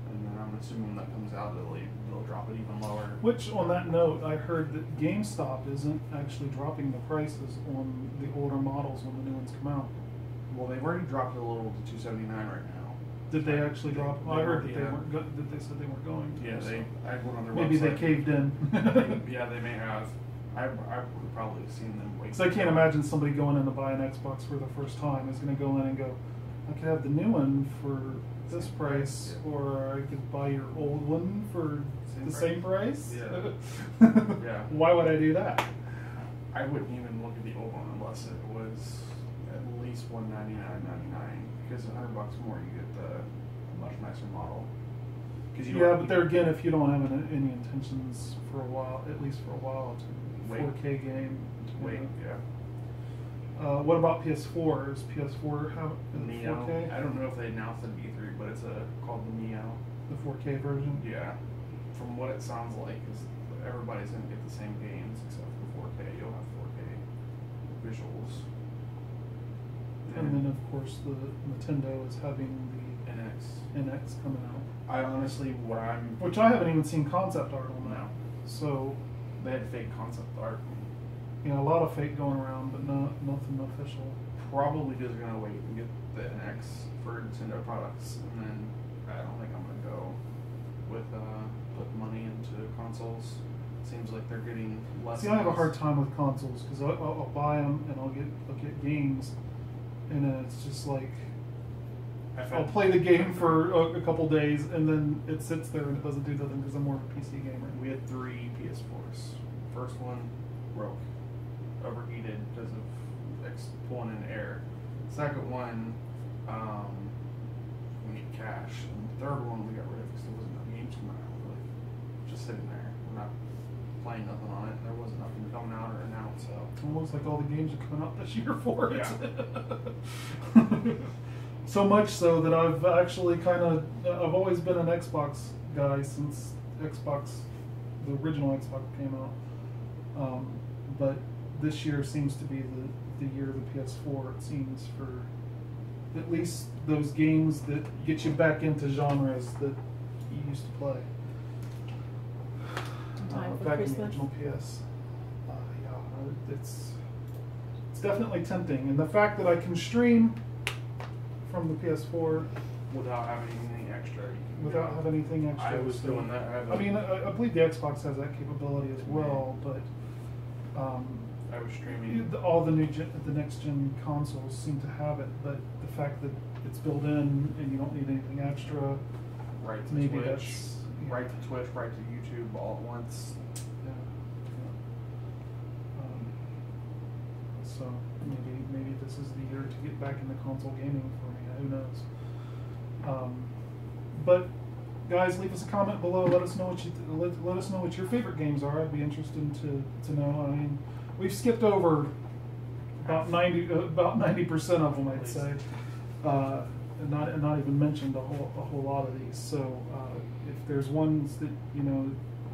And then I'm assuming that comes out, they'll drop it even lower. Which, on that note, I heard that GameStop isn't actually dropping the prices on the older models when the new ones come out. Well, they've already dropped it a little to $279 right now. Did they actually drop? Well, I heard that they weren't. That they said they weren't going to. Yeah, I went on their maybe website. Maybe they caved in. Yeah, they may have. I would have probably seen them wait. So I can't imagine somebody going in to buy an Xbox for the first time is going to go in and go, I could have the new one for this price, or I could buy your old one for the same price. Yeah. Yeah. Why would I do that? I wouldn't even look at the old one unless it was at least $199.99, because $100 more you get the much nicer model. Yeah, but there again, if you don't have any intentions for a while, at least for a while, to 4K game. Wait, yeah. What about PS4? Does PS4 have Neo? 4K? I don't know if they announced it at E3, but it's called the Neo. The 4K version? Yeah. From what it sounds like, is everybody's going to get the same games except for 4K. You'll have 4K visuals. And then, of course, the Nintendo is having the NX coming out. I honestly, which I haven't even seen concept art on that. So they had fake concept art. You know, a lot of fake going around, but nothing official. Probably just gonna wait and get the NX for Nintendo products, and then I don't think I'm gonna go with put money into consoles. Seems like they're getting less. See, I have a hard time with consoles because I'll buy them and I'll get games, and then it's just like I'll play the game for a couple days and then it sits there and it doesn't do nothing because I'm more of a PC gamer. We had 3 PS4s. First one broke, overheated because of pulling in air. Second one, we need cash. And the third one we got rid of because there wasn't enough games coming out. Like, just sitting there, we're not playing nothing on it. There wasn't nothing coming out or announced. So it looks like all the games are coming out this year for it. Yeah. So much so that I've actually I've always been an Xbox guy since the original Xbox came out. But this year seems to be the year of the PS4, it seems, for at least those games that get you back into genres that you used to play. Time for back Christmas. in the original PS. Yeah, it's definitely tempting. And the fact that I can stream from the PS4 without having anything extra. Without having anything extra. I was doing that. I mean, I believe the Xbox has that capability as well, but I was streaming. All the the next gen consoles seem to have it, but the fact that it's built in and you don't need anything extra. Right to maybe Twitch, that's right to Twitch, right to YouTube all at once. Yeah. So maybe this is the year to get back into console gaming for me. Who knows? But guys, leave us a comment below. Let us know what you let us know what your favorite games are. I'd be interested to know. I mean, we've skipped over about 90% of them, I'd say, and not even mentioned a whole lot of these. So if there's ones that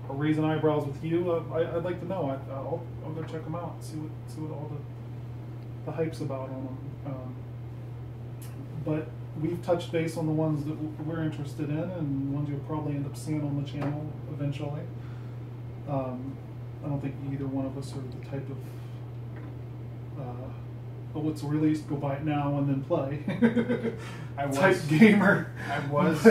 are raising eyebrows with you, I'd like to know. I'll go check them out. See what all the hype's about on them. But we've touched base on the ones that we're interested in, and ones you'll probably end up seeing on the channel eventually. I don't think either one of us are the type of what's released, go buy it now and then play type gamer. I was.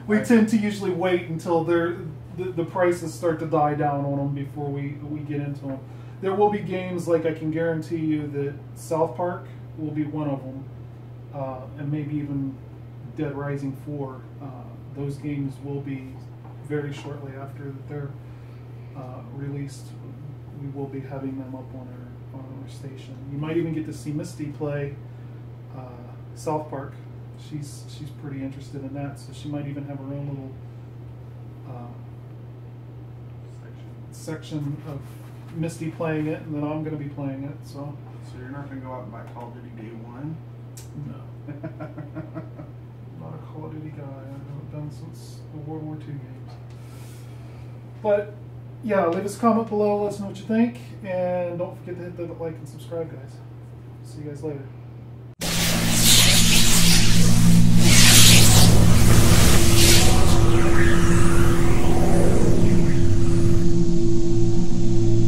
We tend to usually wait until the prices start to die down on them before we get into them. There will be games, like I can guarantee you that South Park will be one of them, and maybe even Dead Rising 4. Those games will be very shortly after they're released. We will be having them up on our station. You might even get to see Misty play South Park. She's pretty interested in that, so she might even have her own little section of Misty playing it, and then I'm going to be playing it. So you're not going to go out and buy Call of Duty Day 1? No. Not a Call of Duty guy. I haven't done since the World War II games. But yeah, leave us a comment below. Let us know what you think, and don't forget to hit the like and subscribe, guys. See you guys later.